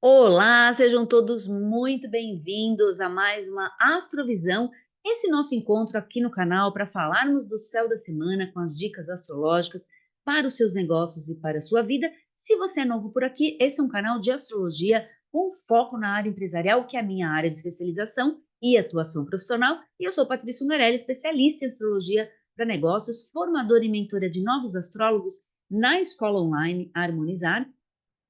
Olá, sejam todos muito bem-vindos a mais uma Astrovisão, esse nosso encontro aqui no canal para falarmos do céu da semana com as dicas astrológicas para os seus negócios e para a sua vida. Se você é novo por aqui, esse é um canal de astrologia com foco na área empresarial, que é a minha área de especialização e atuação profissional. E eu sou Patrícia Ungarelli, especialista em astrologia para negócios, formadora e mentora de novos astrólogos na escola online Harmonizar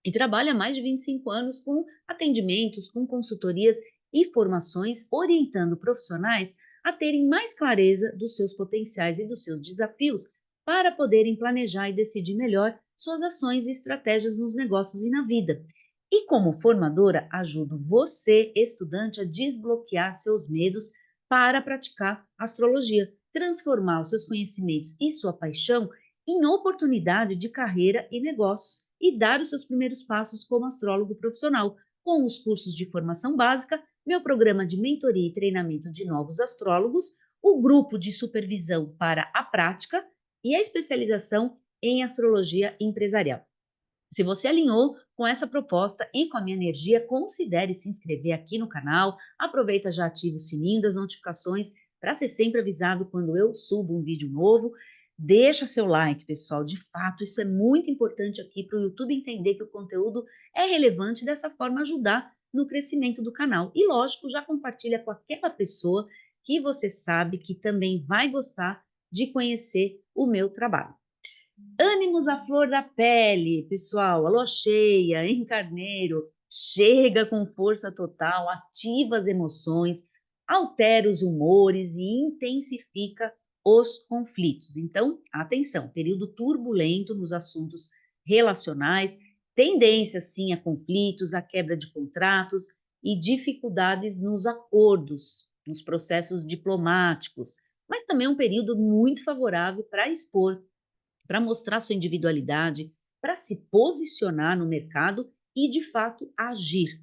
e trabalha há mais de 25 anos com atendimentos, com consultorias e formações, orientando profissionais a terem mais clareza dos seus potenciais e dos seus desafios para poderem planejar e decidir melhor suas ações e estratégias nos negócios e na vida. E como formadora, ajudo você, estudante, a desbloquear seus medos para praticar astrologia, transformar os seus conhecimentos e sua paixão em oportunidade de carreira e negócios e dar os seus primeiros passos como astrólogo profissional, com os cursos de formação básica, meu programa de mentoria e treinamento de novos astrólogos, o grupo de supervisão para a prática e a especialização em astrologia empresarial. Se você alinhou com essa proposta e com a minha energia, considere se inscrever aqui no canal. Aproveita, já ativa o sininho das notificações para ser sempre avisado quando eu subo um vídeo novo. Deixa seu like, pessoal. De fato, isso é muito importante aqui para o YouTube entender que o conteúdo é relevante e dessa forma ajudar no crescimento do canal. E lógico, já compartilha com aquela pessoa que você sabe que também vai gostar de conhecer o meu trabalho. Ânimos à flor da pele, pessoal. A lua cheia em Carneiro chega com força total, ativa as emoções, altera os humores e intensifica os conflitos. Então, atenção, período turbulento nos assuntos relacionais, tendência sim a conflitos, a quebra de contratos e dificuldades nos acordos, nos processos diplomáticos, mas também um período muito favorável para expor, para mostrar sua individualidade, para se posicionar no mercado e, de fato, agir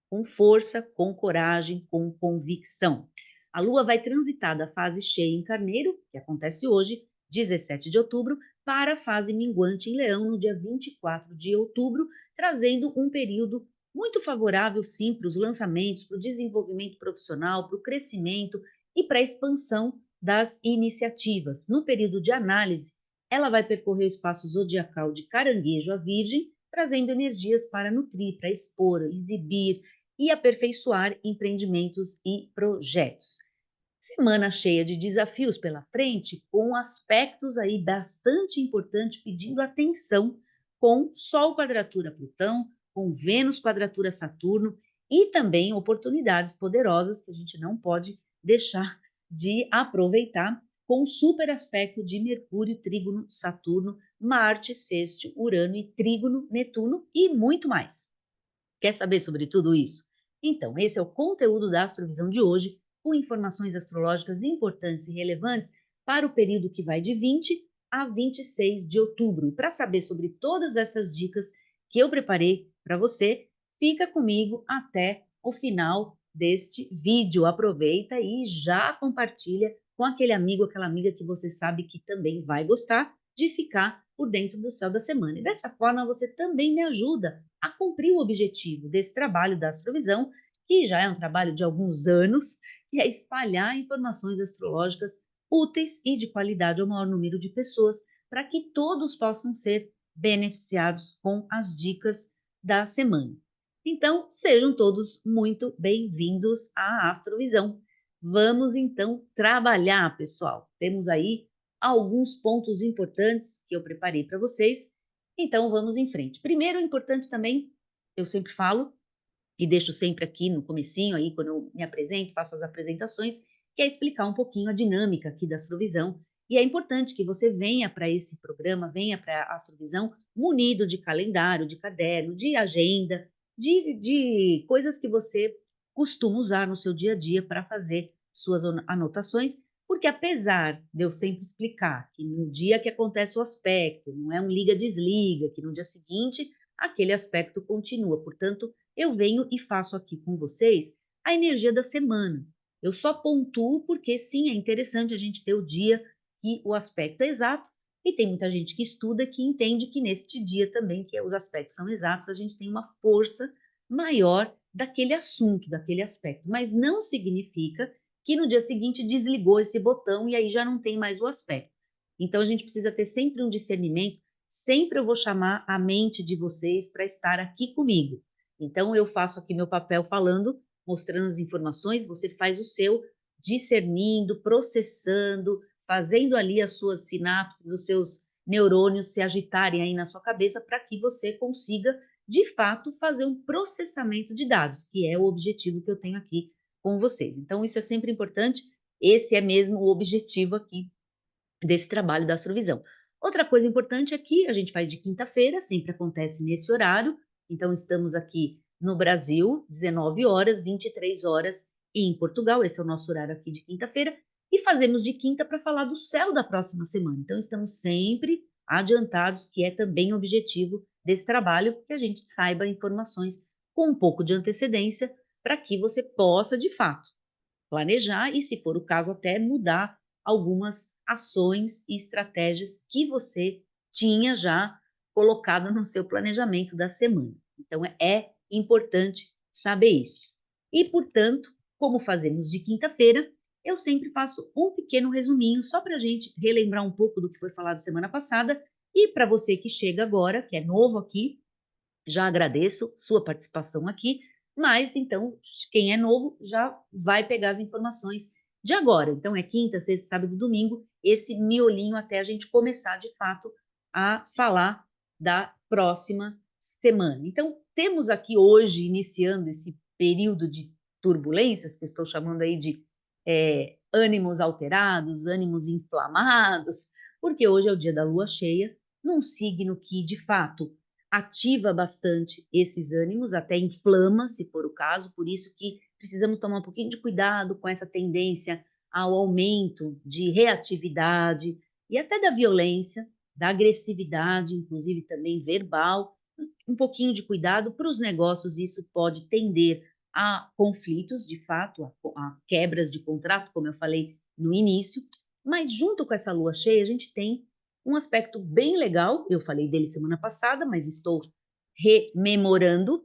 com força, com coragem, com convicção. A Lua vai transitar da fase cheia em Carneiro, que acontece hoje, 17 de outubro, para a fase minguante em Leão, no dia 24 de outubro, trazendo um período muito favorável, sim, para os lançamentos, para o desenvolvimento profissional, para o crescimento e para a expansão das iniciativas. No período de análise, ela vai percorrer o espaço zodiacal de Caranguejo a Virgem, trazendo energias para nutrir, para expor, exibir e aperfeiçoar empreendimentos e projetos. Semana cheia de desafios pela frente, com aspectos aí bastante importantes pedindo atenção, com Sol quadratura Plutão, com Vênus quadratura Saturno e também oportunidades poderosas que a gente não pode deixar de aproveitar, com super aspecto de Mercúrio, trígono Saturno, Marte, sexto, Urano e trígono Netuno e muito mais. Quer saber sobre tudo isso? Então, esse é o conteúdo da Astrovisão de hoje, com informações astrológicas importantes e relevantes para o período que vai de 20 a 26 de outubro. Para saber sobre todas essas dicas que eu preparei para você, fica comigo até o final deste vídeo. Aproveita e já compartilha com aquele amigo, aquela amiga que você sabe que também vai gostar de ficar por dentro do céu da semana. E dessa forma você também me ajuda a cumprir o objetivo desse trabalho da Astrovisão, que já é um trabalho de alguns anos, que é espalhar informações astrológicas úteis e de qualidade ao maior número de pessoas, para que todos possam ser beneficiados com as dicas da semana. Então, sejam todos muito bem-vindos à Astrovisão. Vamos então trabalhar, pessoal. Temos aí alguns pontos importantes que eu preparei para vocês, então vamos em frente. Primeiro, é importante também, eu sempre falo e deixo sempre aqui no comecinho, aí quando eu me apresento, faço as apresentações, que é explicar um pouquinho a dinâmica aqui da Astrovisão. E é importante que você venha para esse programa, venha para a Astrovisão munido de calendário, de caderno, de agenda, de coisas que você costuma usar no seu dia a dia para fazer suas anotações, porque apesar de eu sempre explicar que no dia que acontece o aspecto, não é um liga-desliga, que no dia seguinte aquele aspecto continua. Portanto, eu venho e faço aqui com vocês a energia da semana. Eu só pontuo porque sim, é interessante a gente ter o dia que o aspecto é exato, e tem muita gente que estuda que entende que neste dia também, que os aspectos são exatos, a gente tem uma força maior daquele assunto, daquele aspecto, mas não significa que no dia seguinte desligou esse botão e aí já não tem mais o aspecto. Então a gente precisa ter sempre um discernimento, sempre eu vou chamar a mente de vocês para estar aqui comigo. Então eu faço aqui meu papel falando, mostrando as informações, você faz o seu, discernindo, processando, fazendo ali as suas sinapses, os seus neurônios se agitarem aí na sua cabeça para que você consiga, de fato, fazer um processamento de dados, que é o objetivo que eu tenho aqui com vocês. Então, isso é sempre importante, esse é mesmo o objetivo aqui desse trabalho da astrovisão. Outra coisa importante é que a gente faz de quinta-feira, sempre acontece nesse horário, então estamos aqui no Brasil, 19 horas, 23 horas em Portugal, esse é o nosso horário aqui de quinta-feira, e fazemos de quinta para falar do céu da próxima semana. Então estamos sempre adiantados, que é também o objetivo desse trabalho, que a gente saiba informações com um pouco de antecedência, para que você possa, de fato, planejar e, se for o caso, até mudar algumas ações e estratégias que você tinha já colocado no seu planejamento da semana. Então, é importante saber isso. E, portanto, como fazemos de quinta-feira, eu sempre faço um pequeno resuminho, só para a gente relembrar um pouco do que foi falado semana passada. E para você que chega agora, que é novo aqui, já agradeço sua participação aqui, mas então quem é novo já vai pegar as informações de agora. Então é quinta, sexta, sábado, domingo, esse miolinho até a gente começar de fato a falar da próxima semana. Então temos aqui hoje, iniciando esse período de turbulências, que eu estou chamando aí de ânimos alterados, ânimos inflamados, porque hoje é o dia da lua cheia, num signo que de fato ativa bastante esses ânimos, até inflama, se for o caso, por isso que precisamos tomar um pouquinho de cuidado com essa tendência ao aumento de reatividade e até da violência, da agressividade, inclusive também verbal. Um pouquinho de cuidado para os negócios, isso pode tender a conflitos, de fato, a quebras de contrato, como eu falei no início, mas junto com essa lua cheia, a gente tem um aspecto bem legal, eu falei dele semana passada, mas estou rememorando,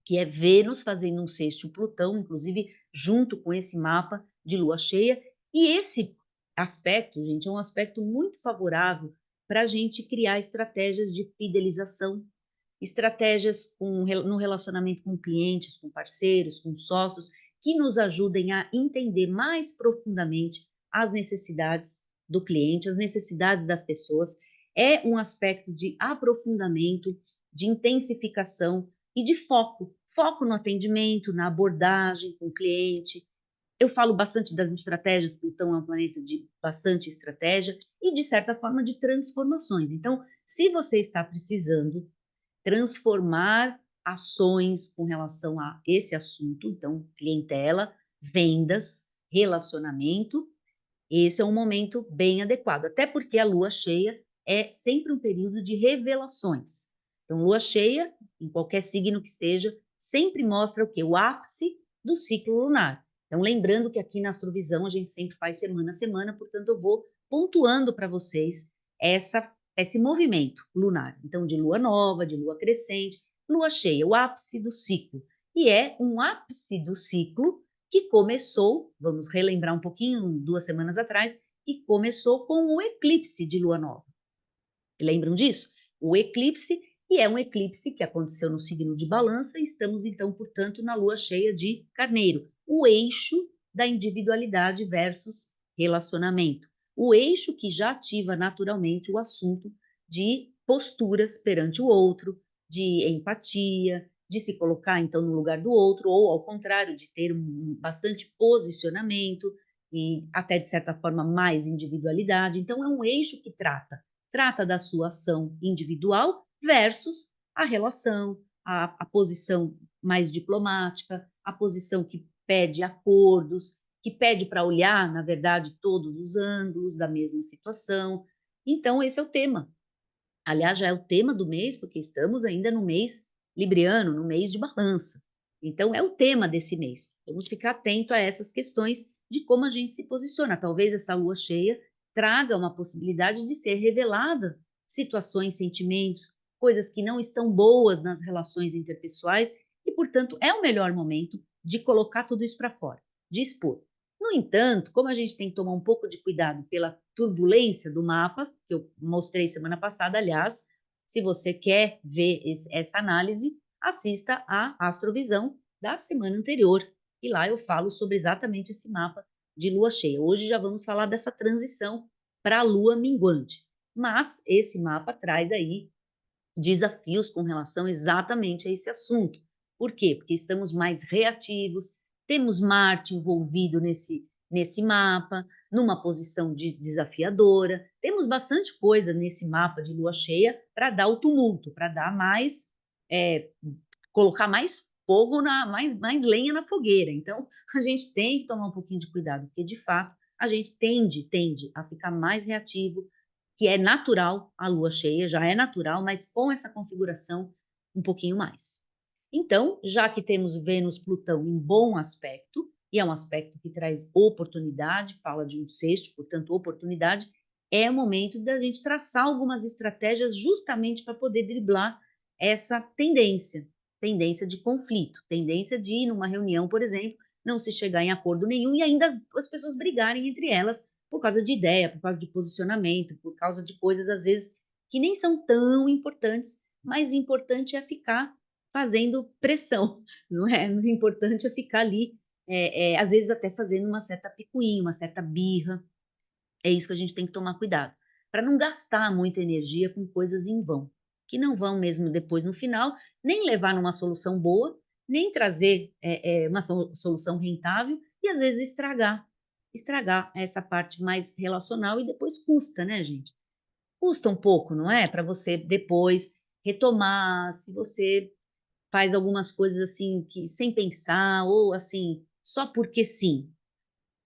que é Vênus fazendo um sexto Plutão, inclusive junto com esse mapa de lua cheia. E esse aspecto, gente, é um aspecto muito favorável para a gente criar estratégias de fidelização, estratégias no relacionamento com clientes, com parceiros, com sócios, que nos ajudem a entender mais profundamente as necessidades do cliente, as necessidades das pessoas. É um aspecto de aprofundamento, de intensificação e de foco. Foco no atendimento, na abordagem com o cliente. Eu falo bastante das estratégias, Plutão é um planeta de bastante estratégia e, de certa forma, de transformações. Então, se você está precisando transformar ações com relação a esse assunto, então, clientela, vendas, relacionamento, esse é um momento bem adequado, até porque a lua cheia é sempre um período de revelações. Então, lua cheia, em qualquer signo que esteja, sempre mostra o quê? O ápice do ciclo lunar. Então, lembrando que aqui na Astrovisão a gente sempre faz semana a semana, portanto, eu vou pontuando para vocês esse movimento lunar. Então, de lua nova, de lua crescente, lua cheia, o ápice do ciclo. E é um ápice do ciclo que começou, vamos relembrar um pouquinho, 2 semanas atrás, que começou com o eclipse de lua nova. Lembram disso? O eclipse, e é um eclipse que aconteceu no signo de Balança, e estamos então, portanto, na lua cheia de Carneiro, o eixo da individualidade versus relacionamento. O eixo que já ativa naturalmente o assunto de posturas perante o outro, de empatia, de se colocar então no lugar do outro, ou ao contrário, de ter bastante posicionamento e até de certa forma mais individualidade. Então é um eixo que trata da sua ação individual versus a relação, a posição mais diplomática, a posição que pede acordos, que pede para olhar, na verdade, todos os ângulos da mesma situação. Então, esse é o tema. Aliás, já é o tema do mês, porque estamos ainda no mês libriano, no mês de balança. Então, é o tema desse mês. Vamos ficar atento a essas questões de como a gente se posiciona. Talvez essa lua cheia traga uma possibilidade de ser revelada situações, sentimentos, coisas que não estão boas nas relações interpessoais e, portanto, é o melhor momento de colocar tudo isso para fora, de expor. No entanto, como a gente tem que tomar um pouco de cuidado pela turbulência do mapa, que eu mostrei semana passada, aliás, se você quer ver essa análise, assista à Astrovisão da semana anterior, e lá eu falo sobre exatamente esse mapa de lua cheia. Hoje já vamos falar dessa transição para a lua minguante, mas esse mapa traz aí desafios com relação exatamente a esse assunto. Por quê? Porque estamos mais reativos, temos Marte envolvido nesse mapa, numa posição desafiadora, temos bastante coisa nesse mapa de lua cheia para dar o tumulto, para dar mais, eh, colocar mais fogo mais lenha na fogueira. Então, a gente tem que tomar um pouquinho de cuidado, porque de fato a gente tende a ficar mais reativo, que é natural a lua cheia, já é natural, mas com essa configuração um pouquinho mais. Então, já que temos Vênus-Plutão em bom aspecto, e é um aspecto que traz oportunidade, fala de um sexto, portanto, oportunidade, é o momento da gente traçar algumas estratégias justamente para poder driblar essa tendência de conflito, tendência de ir numa reunião, por exemplo, não se chegar em acordo nenhum e ainda as pessoas brigarem entre elas por causa de ideia, por causa de posicionamento, por causa de coisas, às vezes, que nem são tão importantes, mas importante é ficar fazendo pressão, não é? O importante é ficar ali, às vezes até fazendo uma certa picuinha, uma certa birra. É isso que a gente tem que tomar cuidado, para não gastar muita energia com coisas em vão, que não vão mesmo depois no final, nem levar numa solução boa, nem trazer, uma solução rentável e às vezes estragar essa parte mais relacional e depois custa, né, gente? Custa um pouco, não é? Para você depois retomar, se você faz algumas coisas assim que sem pensar ou assim, só porque sim.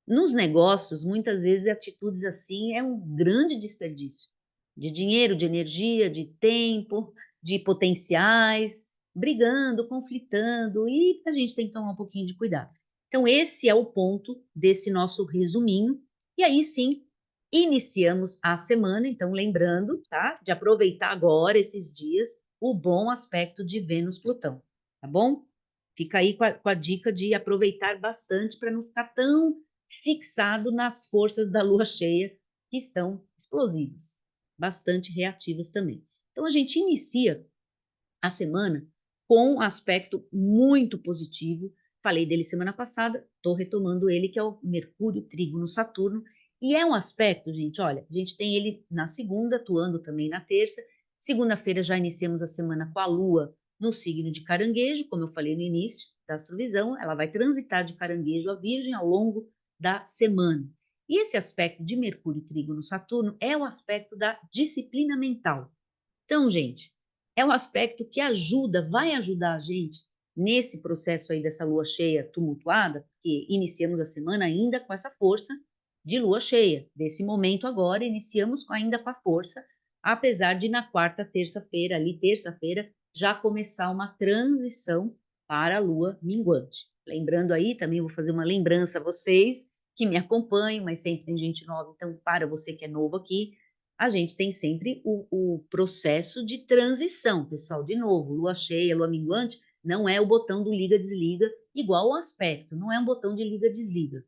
Nos negócios, muitas vezes, atitudes assim é um grande desperdício de dinheiro, de energia, de tempo, de potenciais, brigando, conflitando, e a gente tem que tomar um pouquinho de cuidado. Então, esse é o ponto desse nosso resuminho. E aí sim, iniciamos a semana, então lembrando, tá, de aproveitar agora esses dias o bom aspecto de Vênus-Plutão, tá bom? Fica aí com a dica de aproveitar bastante para não ficar tão fixado nas forças da lua cheia, que estão explosivas, bastante reativas também. Então, a gente inicia a semana com um aspecto muito positivo. Falei dele semana passada, estou retomando ele, que é o Mercúrio Trígono Saturno. E é um aspecto, gente, olha, a gente tem ele na segunda, atuando também na terça. Segunda-feira já iniciamos a semana com a Lua no signo de Caranguejo, como eu falei no início da astrovisão, ela vai transitar de Caranguejo a Virgem ao longo da semana. E esse aspecto de Mercúrio Trígono Saturno é o aspecto da disciplina mental. Então, gente, é um aspecto que ajuda, vai ajudar a gente nesse processo aí dessa lua cheia tumultuada, porque iniciamos a semana ainda com essa força de lua cheia. Desse momento agora, iniciamos ainda com a força, apesar de na quarta, terça-feira, ali, terça-feira, já começar uma transição para a lua minguante. Lembrando aí, também vou fazer uma lembrança a vocês que me acompanham, mas sempre tem gente nova, então, para você que é novo aqui, a gente tem sempre o processo de transição, pessoal. De novo, lua cheia, lua minguante, não é o botão do liga-desliga, igual o aspecto, não é um botão de liga-desliga,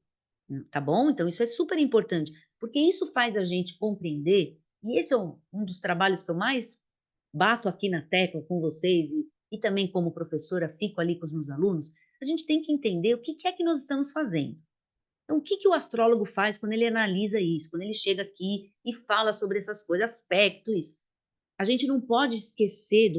tá bom? Então, isso é super importante, porque isso faz a gente compreender, e esse é um dos trabalhos que eu mais bato aqui na tecla com vocês, e também como professora, fico ali com os meus alunos, a gente tem que entender o que é que nós estamos fazendo. Então, o que que o astrólogo faz quando ele analisa isso, quando ele chega aqui e fala sobre essas coisas, aspectos? A gente não pode esquecer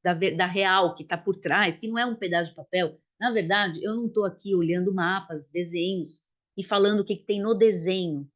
da real que está por trás, que não é um pedaço de papel. Na verdade, eu não estou aqui olhando mapas, desenhos e falando o que, que tem no desenho.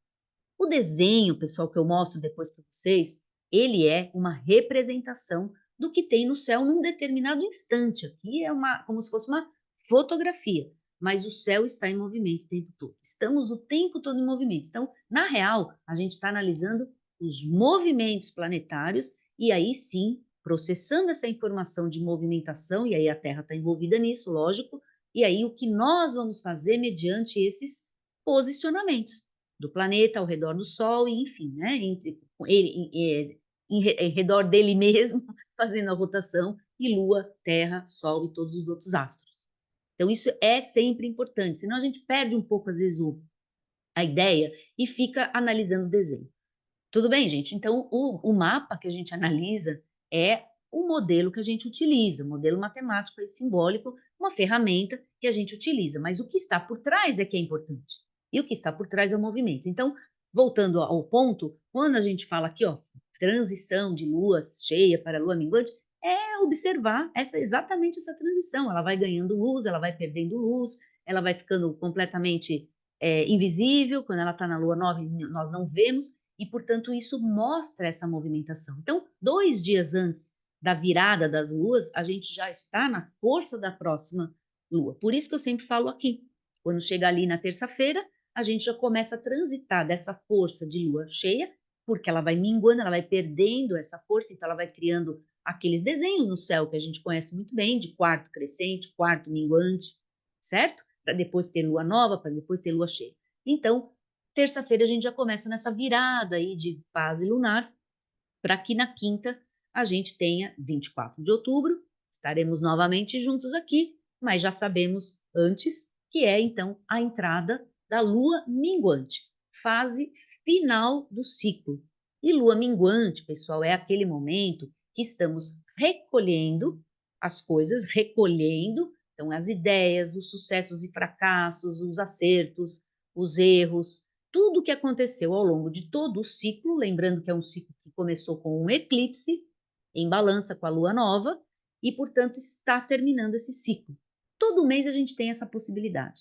O desenho, pessoal, que eu mostro depois para vocês, ele é uma representação do que tem no céu num determinado instante. Aqui é como se fosse uma fotografia, mas o céu está em movimento o tempo todo. Estamos o tempo todo em movimento. Então, na real, a gente está analisando os movimentos planetários e aí sim, processando essa informação de movimentação, e aí a Terra está envolvida nisso, lógico, e aí o que nós vamos fazer mediante esses posicionamentos do planeta ao redor do Sol, e enfim, né, ele, em redor dele mesmo, fazendo a rotação e Lua, Terra, Sol e todos os outros astros. Então isso é sempre importante, senão a gente perde um pouco, às vezes, a ideia e fica analisando o desenho. Tudo bem, gente? Então o mapa que a gente analisa é o modelo que a gente utiliza, o modelo matemático e simbólico, uma ferramenta que a gente utiliza, mas o que está por trás é que é importante. E o que está por trás é o movimento. Então, voltando ao ponto, quando a gente fala aqui, ó, transição de lua cheia para lua minguante, é observar exatamente essa transição. Ela vai ganhando luz, ela vai perdendo luz, ela vai ficando completamente invisível. Quando ela está na lua nova, nós não vemos, e, portanto, isso mostra essa movimentação. Então, 2 dias antes da virada das luas, a gente já está na força da próxima lua. Por isso que eu sempre falo aqui, quando chega ali na terça-feira, a gente já começa a transitar dessa força de lua cheia, porque ela vai minguando, ela vai perdendo essa força, então ela vai criando aqueles desenhos no céu que a gente conhece muito bem, de quarto crescente, quarto minguante, certo? Para depois ter lua nova, para depois ter lua cheia. Então, terça-feira a gente já começa nessa virada aí de fase lunar, para que na quinta a gente tenha 24 de outubro, estaremos novamente juntos aqui, mas já sabemos antes que é então a entrada da lua minguante, fase final do ciclo. E lua minguante, pessoal, é aquele momento que estamos recolhendo as coisas, recolhendo, então, as ideias, os sucessos e fracassos, os acertos, os erros, tudo o que aconteceu ao longo de todo o ciclo, lembrando que é um ciclo que começou com um eclipse em balança com a lua nova e, portanto, está terminando esse ciclo. Todo mês a gente tem essa possibilidade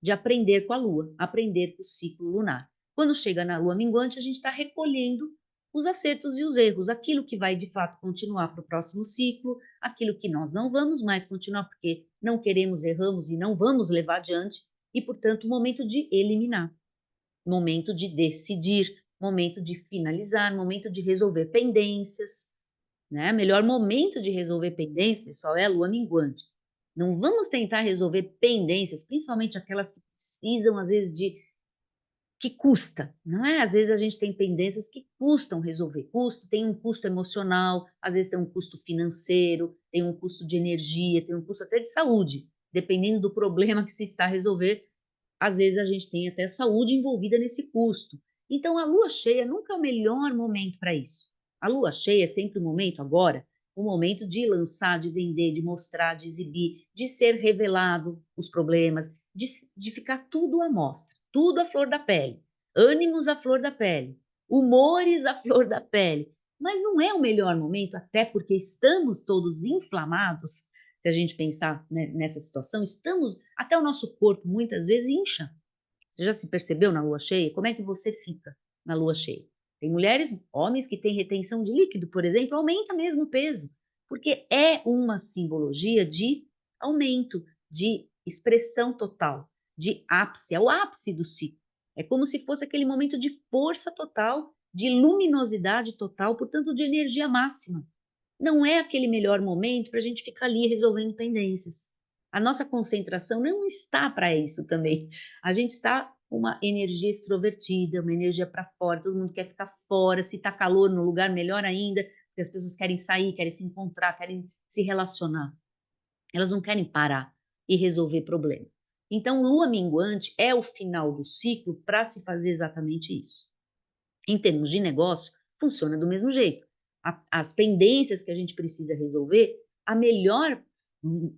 de aprender com a lua, aprender com o ciclo lunar. Quando chega na lua minguante, a gente está recolhendo os acertos e os erros, aquilo que vai de fato continuar para o próximo ciclo, aquilo que nós não vamos mais continuar porque não queremos, erramos e não vamos levar adiante, e, portanto, o momento de eliminar, momento de decidir, momento de finalizar, momento de resolver pendências, né? Melhor momento de resolver pendências, pessoal, é a lua minguante. Não vamos tentar resolver pendências, principalmente aquelas que precisam, às vezes, que custa, não é? Às vezes a gente tem pendências que custam resolver, tem um custo emocional, às vezes tem um custo financeiro, tem um custo de energia, tem um custo até de saúde, dependendo do problema que se está a resolver, às vezes a gente tem até saúde envolvida nesse custo. Então a lua cheia nunca é o melhor momento para isso. A lua cheia é sempre o momento agora, o momento de lançar, de vender, de mostrar, de exibir, de ser revelado os problemas, de ficar tudo à mostra, tudo à flor da pele, ânimos à flor da pele, humores à flor da pele. Mas não é o melhor momento, até porque estamos todos inflamados. Se a gente pensar, né, nessa situação, até o nosso corpo muitas vezes incha. Você já se percebeu na lua cheia? Como é que você fica na lua cheia? Tem mulheres, homens que têm retenção de líquido, por exemplo, aumenta mesmo o peso, porque é uma simbologia de aumento, de expressão total, de ápice, é o ápice do ciclo. É como se fosse aquele momento de força total, de luminosidade total, portanto, de energia máxima. Não é aquele melhor momento para a gente ficar ali resolvendo pendências. A nossa concentração não está para isso também. A gente está com uma energia extrovertida, uma energia para fora, todo mundo quer ficar fora, se está calor no lugar, melhor ainda, porque as pessoas querem sair, querem se encontrar, querem se relacionar. Elas não querem parar e resolver problema. Então, lua minguante é o final do ciclo para se fazer exatamente isso. Em termos de negócio, funciona do mesmo jeito. As pendências que a gente precisa resolver,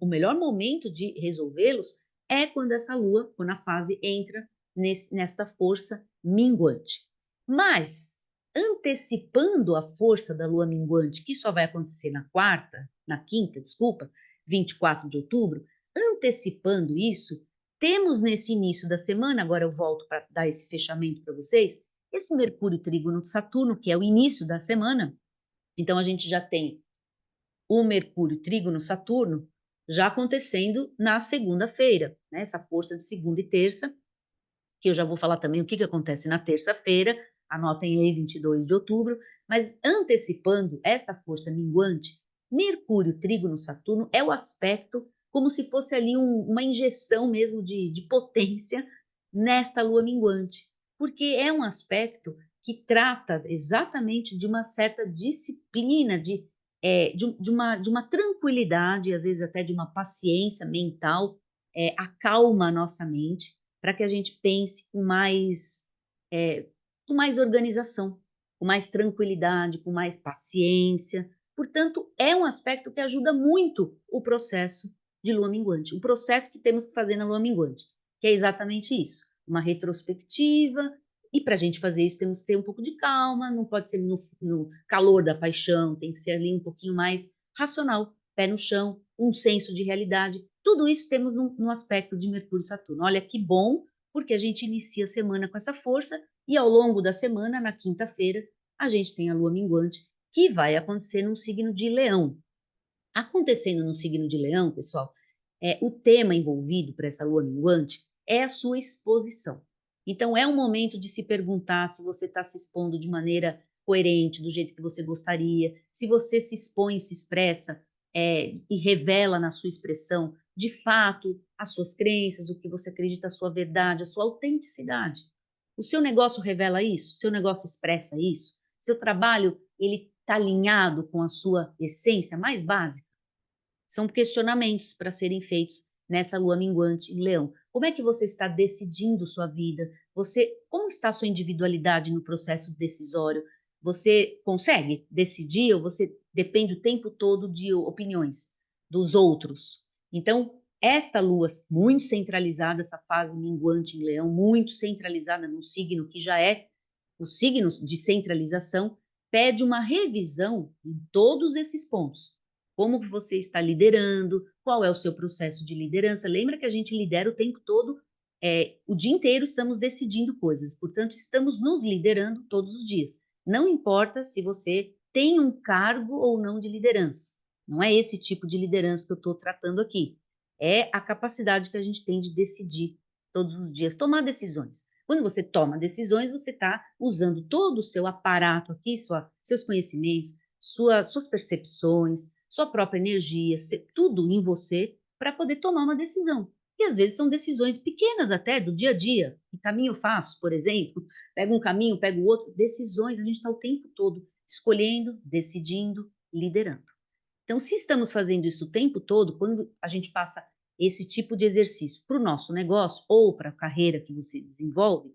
o melhor momento de resolvê-los é quando essa lua, quando a fase entra nesta força minguante. Mas, antecipando a força da lua minguante, que só vai acontecer na quinta, desculpa, 24 de outubro, antecipando isso, temos nesse início da semana, agora eu volto para dar esse fechamento para vocês, esse Mercúrio trígono de Saturno, que é o início da semana, então a gente já tem o Mercúrio trígono Saturno já acontecendo na segunda-feira, né? Essa força de segunda e terça, que eu já vou falar também o que acontece na terça-feira, anotem aí 22 de outubro, mas antecipando esta força minguante, Mercúrio trígono Saturno é o aspecto como se fosse ali uma injeção mesmo de potência nesta lua minguante, porque é um aspecto que trata exatamente de uma certa disciplina, de uma tranquilidade, às vezes até de uma paciência mental, acalma a nossa mente, para que a gente pense eh, com mais organização, com mais tranquilidade, com mais paciência. Portanto, é um aspecto que ajuda muito o processo de lua minguante, o processo que temos que fazer na lua minguante, que é exatamente isso, uma retrospectiva, e para a gente fazer isso temos que ter um pouco de calma, não pode ser no calor da paixão, tem que ser ali um pouquinho mais racional, pé no chão, um senso de realidade. Tudo isso temos no aspecto de Mercúrio e Saturno. Olha que bom, porque a gente inicia a semana com essa força e ao longo da semana, na quinta-feira, a gente tem a lua minguante, que vai acontecer num signo de Leão. Acontecendo no signo de Leão, pessoal, o tema envolvido para essa lua minguante é a sua exposição. Então, é um momento de se perguntar se você está se expondo de maneira coerente, do jeito que você gostaria, se você se expõe, se expressa, e revela na sua expressão, de fato, as suas crenças, o que você acredita, a sua verdade, a sua autenticidade. O seu negócio revela isso? O seu negócio expressa isso? Seu trabalho, ele está alinhado com a sua essência mais básica? São questionamentos para serem feitos nessa lua minguante em Leão. Como é que você está decidindo sua vida? Como está a sua individualidade no processo decisório? Você consegue decidir ou você depende o tempo todo de opiniões dos outros? Então, esta lua muito centralizada, essa fase minguante em Leão, muito centralizada no signo que já é o signo de centralização, pede uma revisão em todos esses pontos. Como que você está liderando? Qual é o seu processo de liderança? Lembra que a gente lidera o tempo todo, o dia inteiro estamos decidindo coisas, portanto, estamos nos liderando todos os dias. Não importa se você tem um cargo ou não de liderança. Não é esse tipo de liderança que eu estou tratando aqui. É a capacidade que a gente tem de decidir todos os dias, tomar decisões. Quando você toma decisões, você está usando todo o seu aparato aqui, seus conhecimentos, suas percepções, sua própria energia, tudo em você para poder tomar uma decisão. E às vezes são decisões pequenas até do dia a dia. Que caminho eu faço, por exemplo? Pego um caminho, pego o outro. Decisões, a gente está o tempo todo escolhendo, decidindo, liderando. Então, se estamos fazendo isso o tempo todo, quando a gente passa esse tipo de exercício para o nosso negócio ou para a carreira que você desenvolve,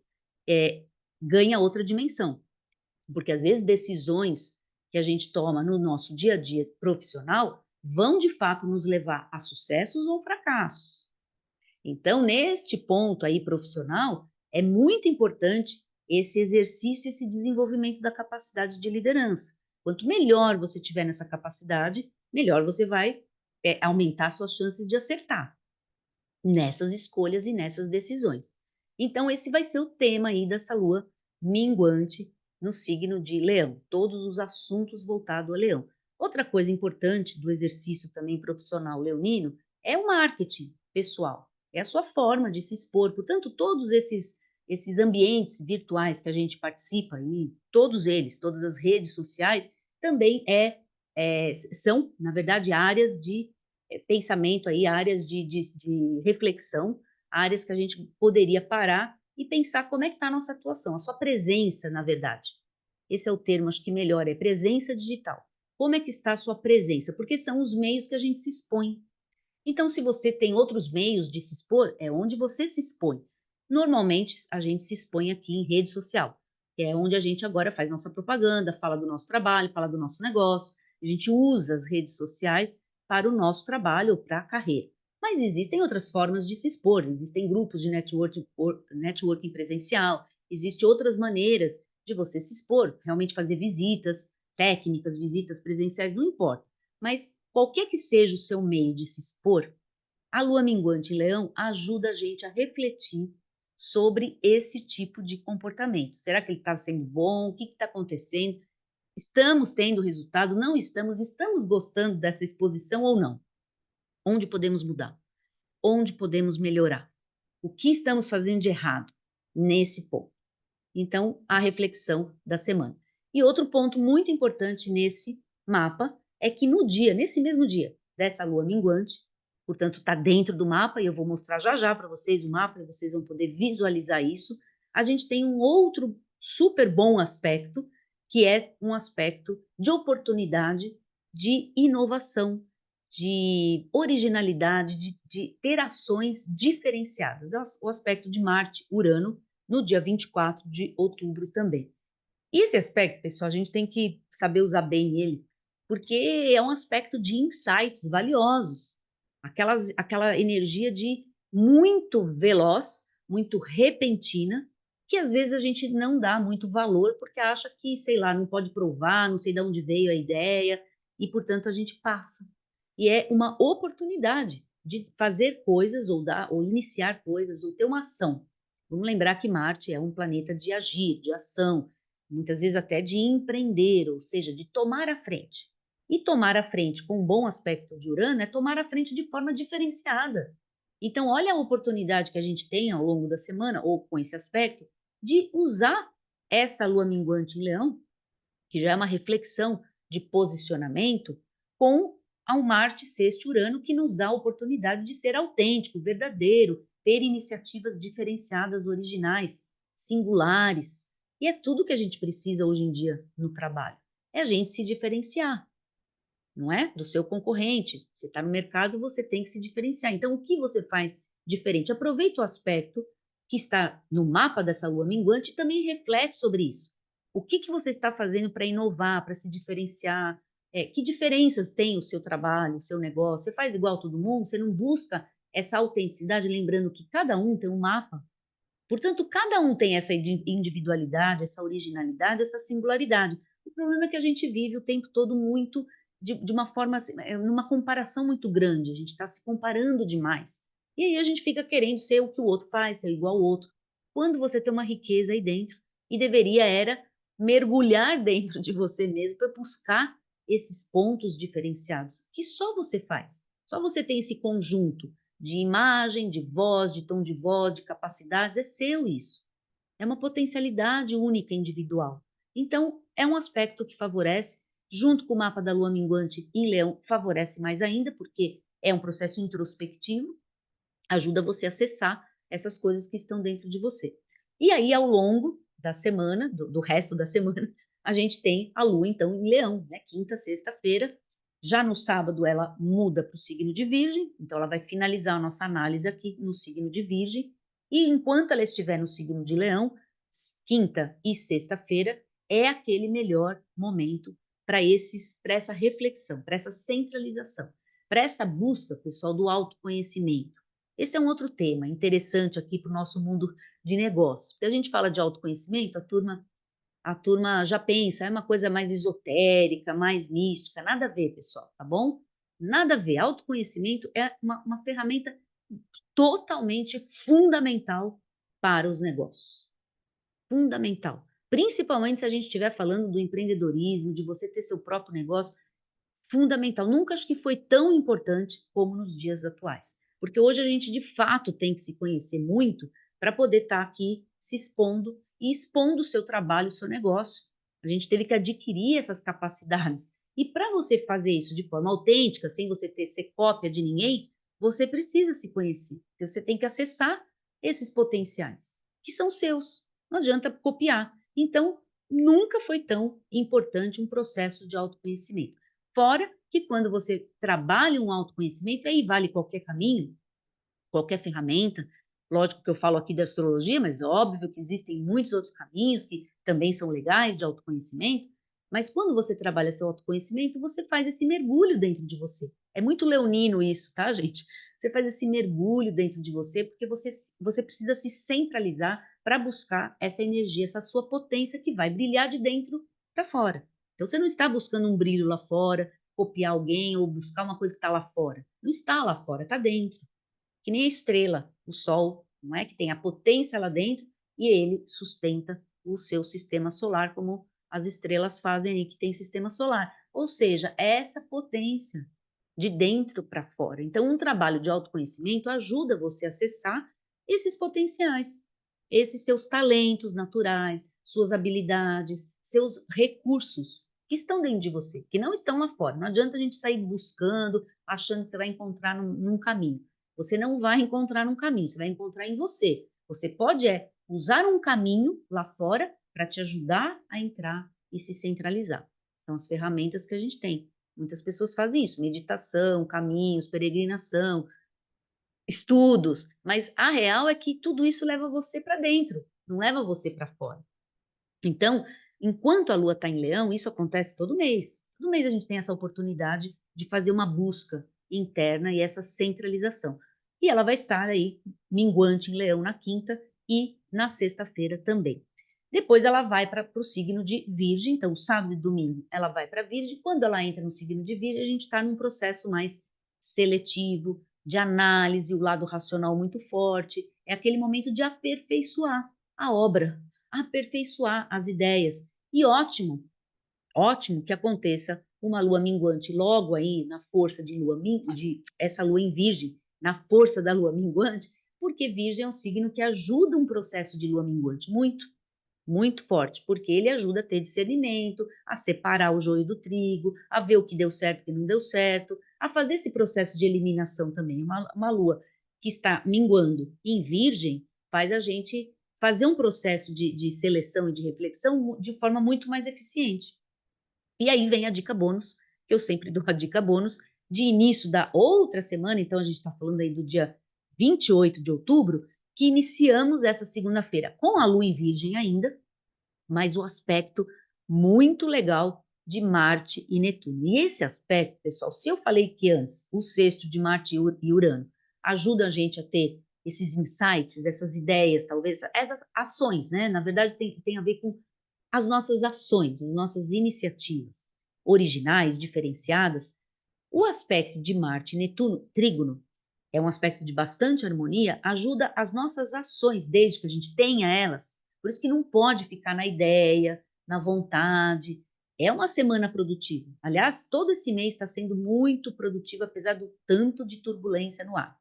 é, ganha outra dimensão. Porque às vezes decisões que a gente toma no nosso dia a dia profissional vão de fato nos levar a sucessos ou fracassos. Então, neste ponto aí profissional, é muito importante esse exercício, esse desenvolvimento da capacidade de liderança. Quanto melhor você tiver nessa capacidade, melhor você vai aumentar suas chances de acertar nessas escolhas e nessas decisões. Então, esse vai ser o tema aí dessa lua minguante no signo de Leão, todos os assuntos voltados a Leão. Outra coisa importante do exercício também profissional leonino é o marketing pessoal, é a sua forma de se expor. Portanto, todos esses ambientes virtuais que a gente participa aí, todos eles, todas as redes sociais, também são, na verdade, áreas de pensamento aí, áreas de reflexão, áreas que a gente poderia parar e pensar como é que está a nossa atuação, a sua presença, na verdade. Esse é o termo, acho que melhor, é presença digital. Como é que está a sua presença? Porque são os meios que a gente se expõe. Então, se você tem outros meios de se expor, é onde você se expõe. Normalmente, a gente se expõe aqui em rede social, que é onde a gente agora faz nossa propaganda, fala do nosso trabalho, fala do nosso negócio. A gente usa as redes sociais para o nosso trabalho ou para a carreira. Mas existem outras formas de se expor, existem grupos de networking presencial, existem outras maneiras de você se expor, realmente fazer visitas técnicas, visitas presenciais, não importa. Mas qualquer que seja o seu meio de se expor, a lua minguante em Leão ajuda a gente a refletir sobre esse tipo de comportamento. Será que ele está sendo bom? O que está acontecendo? Estamos tendo resultado? Não estamos? Estamos gostando dessa exposição ou não? Onde podemos mudar? Onde podemos melhorar? O que estamos fazendo de errado nesse ponto? Então, a reflexão da semana. E outro ponto muito importante nesse mapa é que no dia, nesse mesmo dia dessa lua minguante, portanto, está dentro do mapa, e eu vou mostrar já já para vocês o mapa, e vocês vão poder visualizar isso. A gente tem um outro super bom aspecto, que é um aspecto de oportunidade de inovação, de originalidade, de ter ações diferenciadas. É o aspecto de Marte-Urano no dia 24 de outubro também. E esse aspecto, pessoal, a gente tem que saber usar bem ele, porque é um aspecto de insights valiosos. Aquela energia de muito veloz, muito repentina, que às vezes a gente não dá muito valor, porque acha que, sei lá, não pode provar, não sei de onde veio a ideia, e portanto a gente passa. E é uma oportunidade de fazer coisas, ou dar, ou iniciar coisas, ou ter uma ação. Vamos lembrar que Marte é um planeta de agir, de ação, muitas vezes até de empreender, ou seja, de tomar a frente. E tomar a frente com um bom aspecto de Urano é tomar a frente de forma diferenciada. Então, olha a oportunidade que a gente tem ao longo da semana, ou com esse aspecto, de usar esta lua minguante em Leão, que já é uma reflexão de posicionamento, com ao Marte sexto Urano, que nos dá a oportunidade de ser autêntico, verdadeiro, ter iniciativas diferenciadas, originais, singulares. E é tudo que a gente precisa hoje em dia no trabalho. É a gente se diferenciar, não é? Do seu concorrente. Você está no mercado, você tem que se diferenciar. Então, o que você faz diferente? Aproveita o aspecto que está no mapa dessa lua minguante e também reflete sobre isso. O que você está fazendo para inovar, para se diferenciar? Que diferenças tem o seu trabalho, o seu negócio? Você faz igual todo mundo? Você não busca essa autenticidade, lembrando que cada um tem um mapa. Portanto, cada um tem essa individualidade, essa originalidade, essa singularidade. O problema é que a gente vive o tempo todo muito de uma forma, assim, numa comparação muito grande, a gente está se comparando demais. E aí a gente fica querendo ser o que o outro faz, ser igual ao outro. Quando você tem uma riqueza aí dentro, e deveria era mergulhar dentro de você mesmo para buscar esses pontos diferenciados, que só você faz. Só você tem esse conjunto de imagem, de voz, de tom de voz, de capacidades, é seu isso. É uma potencialidade única individual. Então, é um aspecto que favorece, junto com o mapa da lua minguante em Leão, favorece mais ainda, porque é um processo introspectivo, ajuda você a acessar essas coisas que estão dentro de você. E aí, ao longo da semana, do resto da semana, a gente tem a lua, então, em Leão, né? Quinta, sexta-feira. Já no sábado, ela muda para o signo de Virgem, então ela vai finalizar a nossa análise aqui no signo de Virgem. E enquanto ela estiver no signo de Leão, quinta e sexta-feira é aquele melhor momento para essa reflexão, para essa centralização, para essa busca, pessoal, do autoconhecimento. Esse é um outro tema interessante aqui para o nosso mundo de negócios. Porque a gente fala de autoconhecimento, a turma já pensa, é uma coisa mais esotérica, mais mística, nada a ver, pessoal, tá bom? Nada a ver. Autoconhecimento é uma ferramenta totalmente fundamental para os negócios. Fundamental. Principalmente se a gente estiver falando do empreendedorismo, de você ter seu próprio negócio, fundamental. Nunca acho que foi tão importante como nos dias atuais. Porque hoje a gente, de fato, tem que se conhecer muito para poder estar aqui se expondo e expondo o seu trabalho, o seu negócio. A gente teve que adquirir essas capacidades. E para você fazer isso de forma autêntica, sem você ser cópia de ninguém, você precisa se conhecer. Você tem que acessar esses potenciais, que são seus. Não adianta copiar. Então, nunca foi tão importante um processo de autoconhecimento. Fora que quando você trabalha um autoconhecimento, aí vale qualquer caminho, qualquer ferramenta. Lógico que eu falo aqui da astrologia, mas óbvio que existem muitos outros caminhos que também são legais de autoconhecimento. Mas quando você trabalha seu autoconhecimento, você faz esse mergulho dentro de você. É muito leonino isso, tá, gente? Você faz esse mergulho dentro de você, porque você precisa se centralizar para buscar essa energia, essa sua potência que vai brilhar de dentro para fora. Então, você não está buscando um brilho lá fora, copiar alguém ou buscar uma coisa que está lá fora. Não está lá fora, está dentro. Que nem a estrela, o Sol, não é? Que tem a potência lá dentro e ele sustenta o seu sistema solar, como as estrelas fazem aí que tem sistema solar. Ou seja, é essa potência de dentro para fora. Então, um trabalho de autoconhecimento ajuda você a acessar esses potenciais, esses seus talentos naturais, suas habilidades, seus recursos que estão dentro de você, que não estão lá fora. Não adianta a gente sair buscando, achando que você vai encontrar num caminho. Você não vai encontrar um caminho, você vai encontrar em você. Você pode usar um caminho lá fora para te ajudar a entrar e se centralizar. São as ferramentas que a gente tem. Muitas pessoas fazem isso, meditação, caminhos, peregrinação, estudos, mas a real é que tudo isso leva você para dentro, não leva você para fora. Então, enquanto a Lua está em Leão, isso acontece todo mês. Todo mês a gente tem essa oportunidade de fazer uma busca interna e essa centralização. E ela vai estar aí minguante em Leão na quinta e na sexta-feira também. Depois ela vai para o signo de Virgem, então sábado e domingo ela vai para Virgem. Quando ela entra no signo de Virgem, a gente está num processo mais seletivo, de análise, o lado racional muito forte. É aquele momento de aperfeiçoar a obra, aperfeiçoar as ideias. E ótimo, ótimo que aconteça uma lua minguante logo aí na força de de essa lua em Virgem, na força da lua minguante, porque Virgem é um signo que ajuda um processo de lua minguante muito, muito forte, porque ele ajuda a ter discernimento, a separar o joio do trigo, a ver o que deu certo e o que não deu certo, a fazer esse processo de eliminação também. Uma lua que está minguando em Virgem faz a gente fazer um processo de seleção e de reflexão de forma muito mais eficiente. E aí vem a dica bônus, que eu sempre dou a dica bônus, de início da outra semana, então a gente está falando aí do dia 28 de outubro, que iniciamos essa segunda-feira com a lua em Virgem ainda, mas o aspecto muito legal de Marte e Netuno. E esse aspecto, pessoal, se eu falei que antes o sexto de Marte e Urano ajuda a gente a ter esses insights, essas ideias, talvez, essas ações, né? Na verdade, tem a ver com as nossas ações, as nossas iniciativas originais, diferenciadas. O aspecto de Marte e Netuno, trígono, é um aspecto de bastante harmonia, ajuda as nossas ações, desde que a gente tenha elas. Por isso que não pode ficar na ideia, na vontade. É uma semana produtiva. Aliás, todo esse mês está sendo muito produtivo, apesar do tanto de turbulência no ar.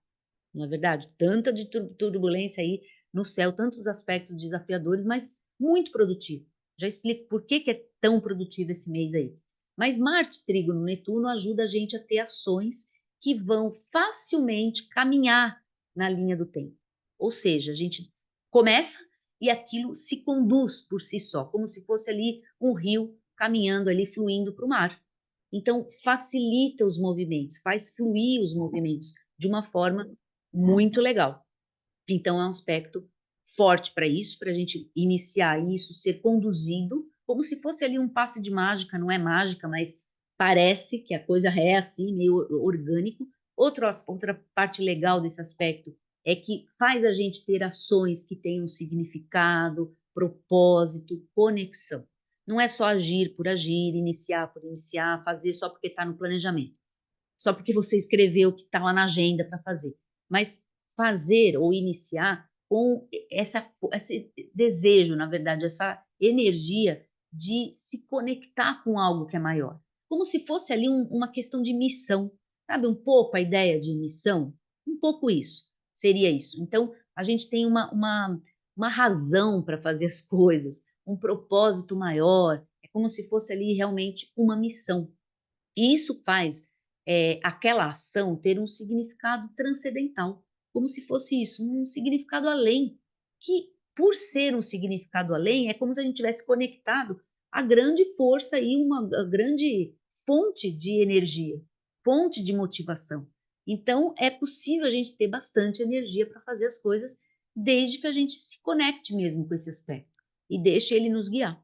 Não é verdade? Tanta de turbulência aí no céu, tantos aspectos desafiadores, mas muito produtivo. Já explico por que é tão produtivo esse mês aí. Mas Marte, Trígono, Netuno ajuda a gente a ter ações que vão facilmente caminhar na linha do tempo. Ou seja, a gente começa e aquilo se conduz por si só, como se fosse ali um rio caminhando ali, fluindo para o mar. Então, facilita os movimentos, faz fluir os movimentos de uma forma muito legal. Então, é um aspecto forte para isso, para a gente iniciar isso, ser conduzido, como se fosse ali um passe de mágica, não é mágica, mas parece que a coisa é assim, meio orgânico. Outra parte legal desse aspecto é que faz a gente ter ações que tenham significado, propósito, conexão. Não é só agir por agir, iniciar por iniciar, fazer só porque está no planejamento, só porque você escreveu que está lá na agenda para fazer, mas fazer ou iniciar com esse desejo, na verdade, essa energia de se conectar com algo que é maior, como se fosse ali uma questão de missão, sabe? Um pouco a ideia de missão, um pouco isso, seria isso. Então, a gente tem uma razão para fazer as coisas, um propósito maior, é como se fosse ali realmente uma missão. E isso faz aquela ação ter um significado transcendental, como se fosse isso, um significado além, que por ser um significado além, é como se a gente tivesse conectado a grande força e uma a grande fonte de energia, fonte de motivação. Então, é possível a gente ter bastante energia para fazer as coisas, desde que a gente se conecte mesmo com esse aspecto e deixe ele nos guiar.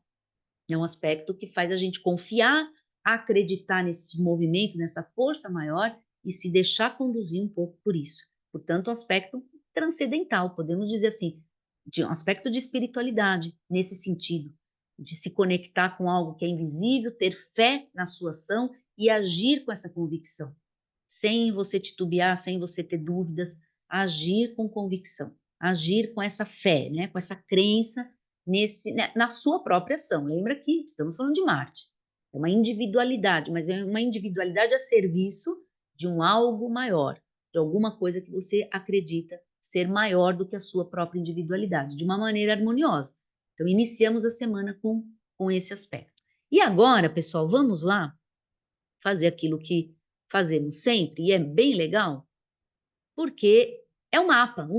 É um aspecto que faz a gente confiar, acreditar nesse movimento, nessa força maior e se deixar conduzir um pouco por isso. Portanto, um aspecto transcendental, podemos dizer assim, de um aspecto de espiritualidade, nesse sentido, de se conectar com algo que é invisível, ter fé na sua ação e agir com essa convicção, sem você titubear, sem você ter dúvidas, agir com convicção, agir com essa fé, né, com essa crença na sua própria ação. Lembra que estamos falando de Marte. É uma individualidade, mas é uma individualidade a serviço de um algo maior, de alguma coisa que você acredita ser maior do que a sua própria individualidade, de uma maneira harmoniosa. Então, iniciamos a semana com esse aspecto. E agora, pessoal, vamos lá fazer aquilo que fazemos sempre, e é bem legal, porque é um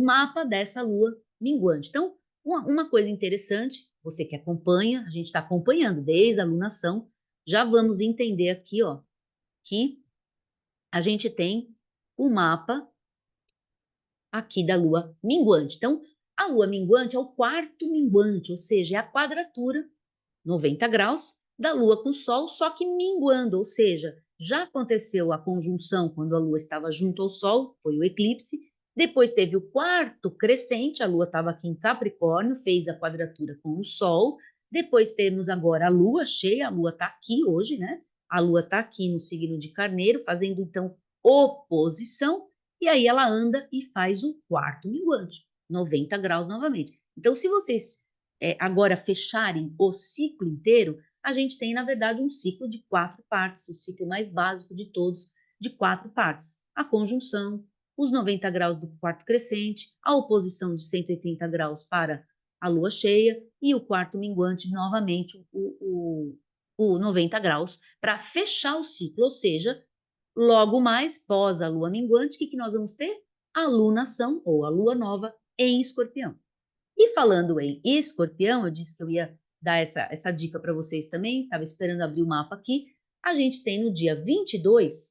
mapa dessa lua minguante. Então, uma coisa interessante, você que acompanha, a gente está acompanhando desde a lunação, já vamos entender aqui, ó, que a gente tem o mapa aqui da lua minguante. Então, a lua minguante é o quarto minguante, ou seja, é a quadratura 90 graus da lua com o sol, só que minguando, ou seja, já aconteceu a conjunção quando a lua estava junto ao sol, foi o eclipse. Depois teve o quarto crescente, a lua estava aqui em Capricórnio, fez a quadratura com o sol. Depois temos agora a lua cheia, a lua está aqui hoje, né? A lua está aqui no signo de Carneiro, fazendo então oposição, e aí ela anda e faz o quarto minguante, 90 graus novamente. Então, se vocês agora fecharem o ciclo inteiro, a gente tem, na verdade, um ciclo de 4 partes, o ciclo mais básico de todos, de 4 partes. A conjunção, os 90 graus do quarto crescente, a oposição de 180 graus para a lua cheia e o quarto minguante, novamente, o 90 graus, para fechar o ciclo, ou seja, logo mais, pós a lua minguante, o que nós vamos ter? A lunação, ou a lua nova, em Escorpião. E falando em Escorpião, eu disse que eu ia dar essa dica para vocês também, estava esperando abrir o mapa aqui. A gente tem no dia 22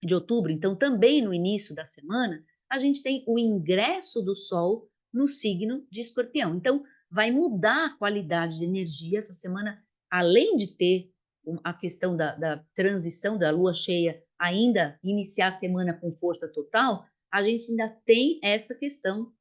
de outubro, então também no início da semana, a gente tem o ingresso do Sol no signo de Escorpião. Então, vai mudar a qualidade de energia essa semana, além de ter a questão da transição da lua cheia, ainda iniciar a semana com força total, a gente ainda tem essa questão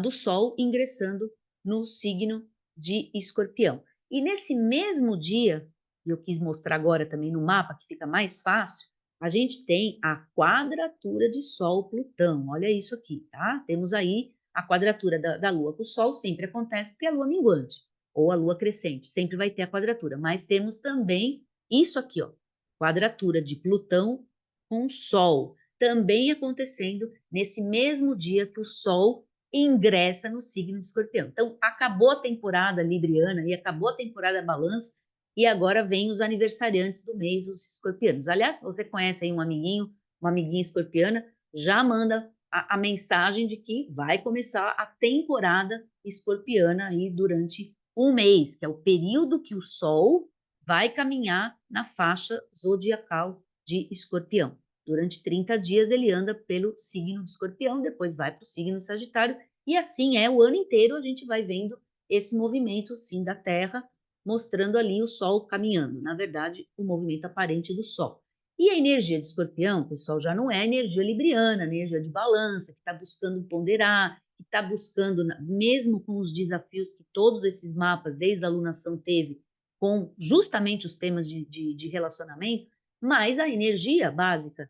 do Sol ingressando no signo de Escorpião. E nesse mesmo dia, e eu quis mostrar agora também no mapa, que fica mais fácil, a gente tem a quadratura de Sol-Plutão. Olha isso aqui, tá? Temos aí a quadratura da Lua com o Sol, sempre acontece porque é a Lua minguante, ou a Lua crescente, sempre vai ter a quadratura. Mas temos também isso aqui, ó, quadratura de Plutão com Sol, também acontecendo nesse mesmo dia que o Sol ingressa no signo de Escorpião. Então, acabou a temporada libriana e acabou a temporada balança, e agora vem os aniversariantes do mês, os escorpianos. Aliás, se você conhece aí um amiguinho, uma amiguinha escorpiana, já manda a mensagem de que vai começar a temporada escorpiana aí durante um mês, que é o período que o Sol vai caminhar na faixa zodiacal de Escorpião. Durante 30 dias ele anda pelo signo de Escorpião, depois vai para o signo de Sagitário, e assim é o ano inteiro, a gente vai vendo esse movimento, sim, da Terra, mostrando ali o Sol caminhando, na verdade, o movimento aparente do Sol. E a energia de Escorpião, pessoal, já não é energia libriana, energia de balança, que está buscando ponderar, que está buscando, mesmo com os desafios que todos esses mapas, desde a alunação, teve, com justamente os temas de relacionamento, mas a energia básica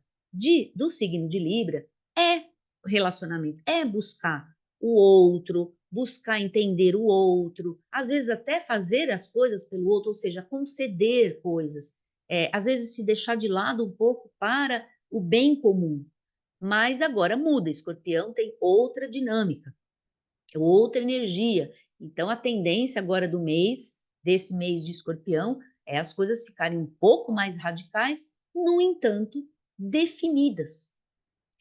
do signo de Libra é relacionamento, é buscar o outro, buscar entender o outro, às vezes até fazer as coisas pelo outro, ou seja, conceder coisas, às vezes se deixar de lado um pouco para o bem comum. Mas agora muda, Escorpião tem outra dinâmica, outra energia. Então a tendência agora do mês, desse mês de Escorpião, é as coisas ficarem um pouco mais radicais, no entanto, definidas.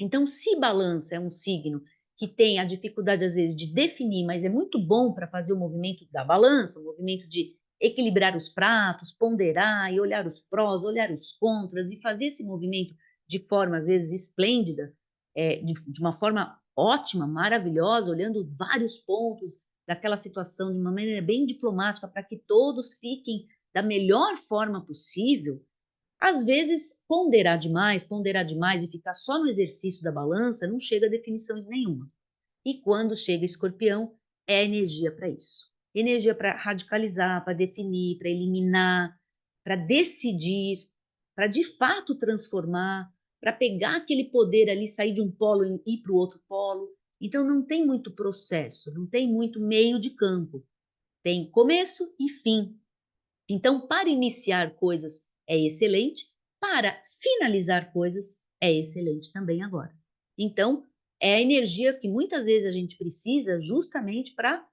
Então, se balança é um signo que tem a dificuldade, às vezes, de definir, mas é muito bom para fazer o movimento da balança, o movimento de equilibrar os pratos, ponderar e olhar os prós, olhar os contras e fazer esse movimento de forma, às vezes, esplêndida, de uma forma ótima, maravilhosa, olhando vários pontos daquela situação de uma maneira bem diplomática para que todos fiquem da melhor forma possível. Às vezes, ponderar demais e ficar só no exercício da balança não chega a definições nenhuma. E quando chega Escorpião, é energia para isso. Energia para radicalizar, para definir, para eliminar, para decidir, para de fato transformar, para pegar aquele poder ali, sair de um polo e ir para o outro polo. Então não tem muito processo, não tem muito meio de campo. Tem começo e fim. Então, para iniciar coisas é excelente, para finalizar coisas é excelente também agora. Então, é a energia que muitas vezes a gente precisa justamente para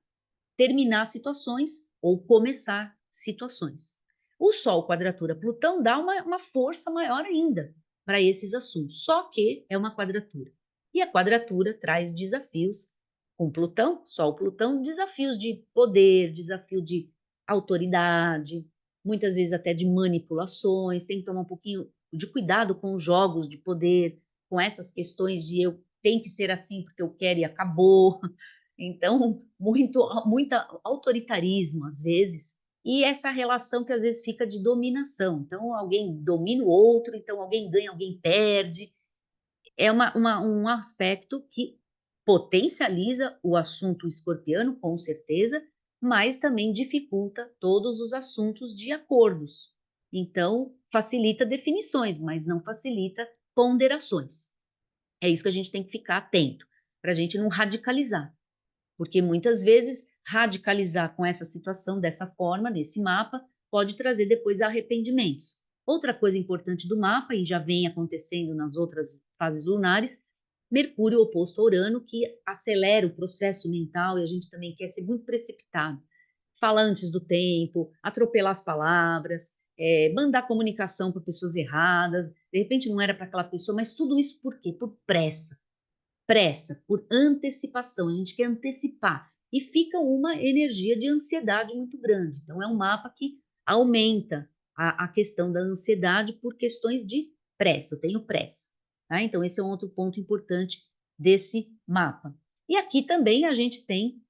terminar situações ou começar situações. O Sol quadratura Plutão dá uma força maior ainda para esses assuntos, só que é uma quadratura. E a quadratura traz desafios com Plutão, Sol Plutão, desafios de poder, desafio de autoridade, muitas vezes até de manipulações, tem que tomar um pouquinho de cuidado com os jogos de poder, com essas questões de eu tem que ser assim porque eu quero e acabou. Então, muita autoritarismo às vezes, e essa relação que às vezes fica de dominação. Então, alguém domina o outro, então alguém ganha, alguém perde. É um aspecto que potencializa o assunto escorpiano, com certeza, mas também dificulta todos os assuntos de acordos. Então, facilita definições, mas não facilita ponderações. É isso que a gente tem que ficar atento, para a gente não radicalizar, porque muitas vezes radicalizar com essa situação dessa forma, nesse mapa, pode trazer depois arrependimentos. Outra coisa importante do mapa, e já vem acontecendo nas outras fases lunares, Mercúrio oposto a Urano, que acelera o processo mental e a gente também quer ser muito precipitado. Falar antes do tempo, atropelar as palavras, mandar comunicação para pessoas erradas, de repente não era para aquela pessoa, mas tudo isso por quê? Por pressa. Pressa, por antecipação, a gente quer antecipar. E fica uma energia de ansiedade muito grande. Então, é um mapa que aumenta a questão da ansiedade por questões de pressa. Eu tenho pressa. Tá? Então, esse é um outro ponto importante desse mapa. E aqui também a gente tem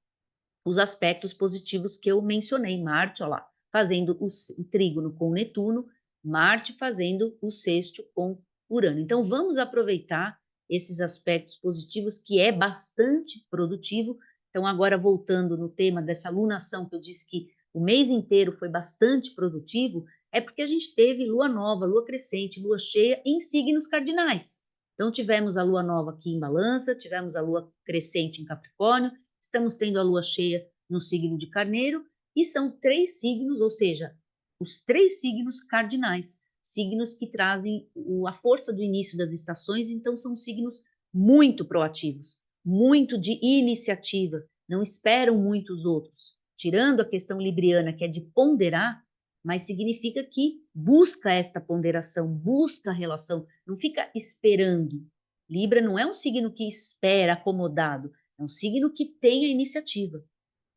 os aspectos positivos que eu mencionei. Marte, olha lá, fazendo o trígono com Netuno, Marte fazendo o sexto com Urano. Então, vamos aproveitar esses aspectos positivos, que é bastante produtivo. Então, agora voltando no tema dessa lunação, que eu disse que o mês inteiro foi bastante produtivo, é porque a gente teve lua nova, lua crescente, lua cheia em signos cardinais. Então, tivemos a lua nova aqui em Balança, tivemos a lua crescente em Capricórnio, estamos tendo a lua cheia no signo de Carneiro, e são 3 signos, ou seja, os 3 signos cardinais, signos que trazem a força do início das estações, então são signos muito proativos, muito de iniciativa, não esperam muito os outros. Tirando a questão libriana, que é de ponderar, mas significa que busca esta ponderação, busca a relação, não fica esperando. Libra não é um signo que espera acomodado, é um signo que tem a iniciativa,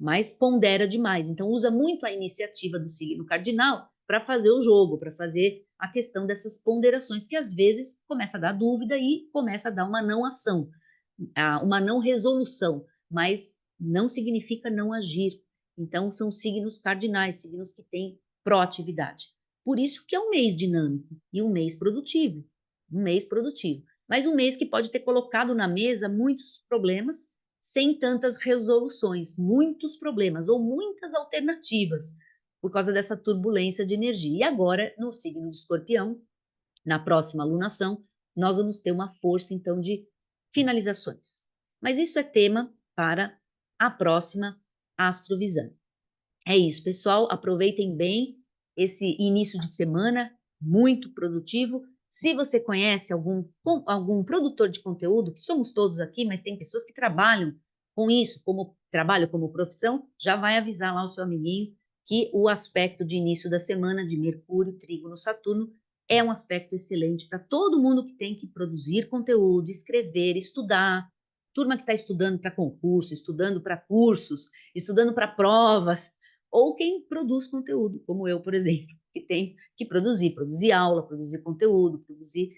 mas pondera demais. Então, usa muito a iniciativa do signo cardinal para fazer o jogo, para fazer a questão dessas ponderações, que às vezes começa a dar dúvida e começa a dar uma não ação, uma não resolução, mas não significa não agir. Então, são signos cardinais, signos que têm proatividade. Por isso que é um mês dinâmico e um mês produtivo. Um mês produtivo. Mas um mês que pode ter colocado na mesa muitos problemas sem tantas resoluções, muitos problemas ou muitas alternativas por causa dessa turbulência de energia. E agora, no signo de Escorpião, na próxima alunação, nós vamos ter uma força, então, de finalizações. Mas isso é tema para a próxima astrovisão. É isso, pessoal. Aproveitem bem esse início de semana, muito produtivo. Se você conhece algum produtor de conteúdo, que somos todos aqui, mas tem pessoas que trabalham com isso, como trabalho como profissão, já vai avisar lá o seu amiguinho que o aspecto de início da semana de Mercúrio, Trígono, Saturno é um aspecto excelente para todo mundo que tem que produzir conteúdo, escrever, estudar. Turma que está estudando para concurso, estudando para cursos, estudando para provas, ou quem produz conteúdo, como eu, por exemplo, que tem que produzir aula, produzir conteúdo, produzir.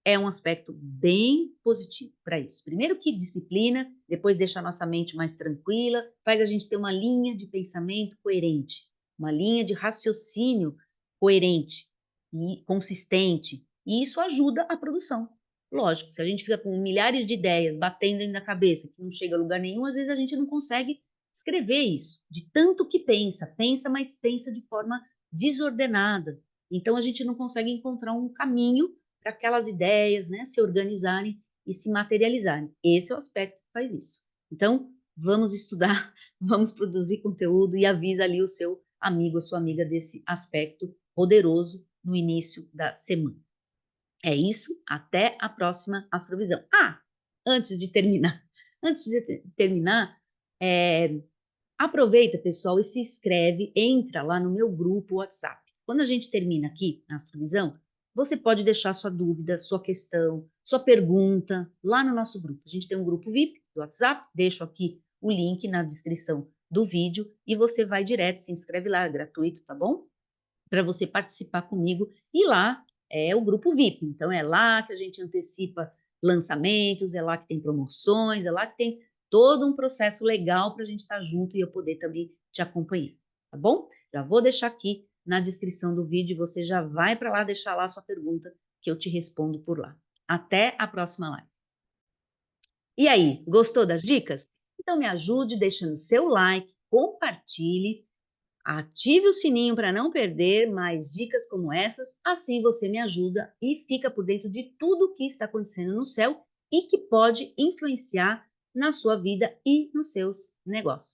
É um aspecto bem positivo para isso. Primeiro que disciplina, depois deixa a nossa mente mais tranquila, faz a gente ter uma linha de pensamento coerente, uma linha de raciocínio coerente e consistente. E isso ajuda a produção. Lógico, se a gente fica com milhares de ideias batendo dentro da cabeça, que não chega a lugar nenhum, às vezes a gente não consegue escrever isso, de tanto que pensa, mas pensa de forma desordenada. Então a gente não consegue encontrar um caminho para aquelas ideias, né, se organizarem e se materializarem. Esse é o aspecto que faz isso. Então, vamos estudar, vamos produzir conteúdo e avisa ali o seu amigo, a sua amiga desse aspecto poderoso no início da semana. É isso, até a próxima astrovisão. Antes de terminar, antes de terminar, aproveita, pessoal, e se inscreve, entra lá no meu grupo WhatsApp. Quando a gente termina aqui na Astrovisão, você pode deixar sua dúvida, sua questão, sua pergunta lá no nosso grupo. A gente tem um grupo VIP do WhatsApp, deixo aqui o link na descrição do vídeo e você vai direto, se inscreve lá, é gratuito, tá bom? para você participar comigo. E lá é o grupo VIP, então é lá que a gente antecipa lançamentos, é lá que tem promoções, é lá que tem todo um processo legal para a gente estar junto e eu poder também te acompanhar, tá bom? Já vou deixar aqui na descrição do vídeo, você já vai para lá deixar lá a sua pergunta que eu te respondo por lá. Até a próxima live. E aí, gostou das dicas? Então me ajude deixando seu like, compartilhe, ative o sininho para não perder mais dicas como essas, assim você me ajuda e fica por dentro de tudo o que está acontecendo no céu e que pode influenciar na sua vida e nos seus negócios.